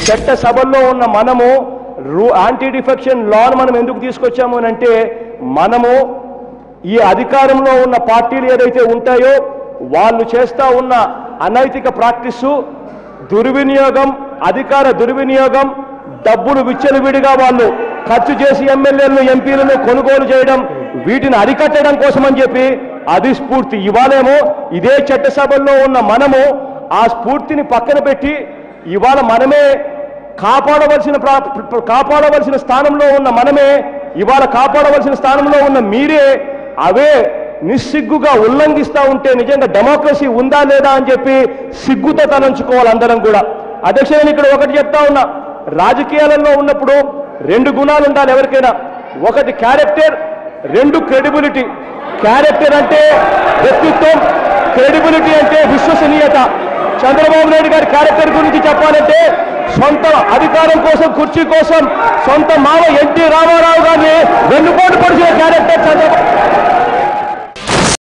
చట్టసభల్లో ఉన్న మనము యాంటీ డిఫెక్షన్ లాను మనం ఎందుకు తీసుకొచ్చాము అంటే మనము ఈ అధికారంలో ఉన్న పార్టీలు ఏదైతే ఉంటాయో వాళ్ళు చేస్తూ ఉన్న అనైతిక ప్రాక్టీసు, దుర్వినియోగం, అధికార దుర్వినియోగం, డబ్బులు విచ్చలవిడిగా వాళ్ళు ఖర్చు చేసి ఎమ్మెల్యేలను ఎంపీలను కొనుగోలు చేయడం, వీటిని అరికట్టడం కోసమని చెప్పి అది స్ఫూర్తి. ఇవాళేమో ఇదే చట్టసభల్లో ఉన్న మనము ఆ స్ఫూర్తిని పక్కన పెట్టి ఇవాళ మనమే కాపాడవలసిన స్థానంలో ఉన్న మనమే, ఇవాళ కాపాడవలసిన స్థానంలో ఉన్న మీరే అవే నిస్సిగ్గుగా ఉల్లంఘిస్తూ ఉంటే నిజంగా డెమోక్రసీ ఉందా లేదా అని చెప్పి సిగ్గుతో తలంచుకోవాలి అందరం కూడా. అధ్యక్ష, నేను ఇక్కడ ఒకటి చెప్తా ఉన్నా, రాజకీయాలలో ఉన్నప్పుడు రెండు గుణాలు ఉండాలి ఎవరికైనా. ఒకటి క్యారెక్టర్, రెండు క్రెడిబిలిటీ. క్యారెక్టర్ అంటే వ్యక్తిత్వం, క్రెడిబిలిటీ అంటే విశ్వసనీయత. చంద్రబాబు నాయుడు గారి క్యారెక్టర్ గురించి చెప్పాలంటే సొంత అధికారం కోసం, కుర్చీ కోసం సొంత మామ ఎన్టీ రామారావు గారిని వెన్నుపోటు పొడిచిన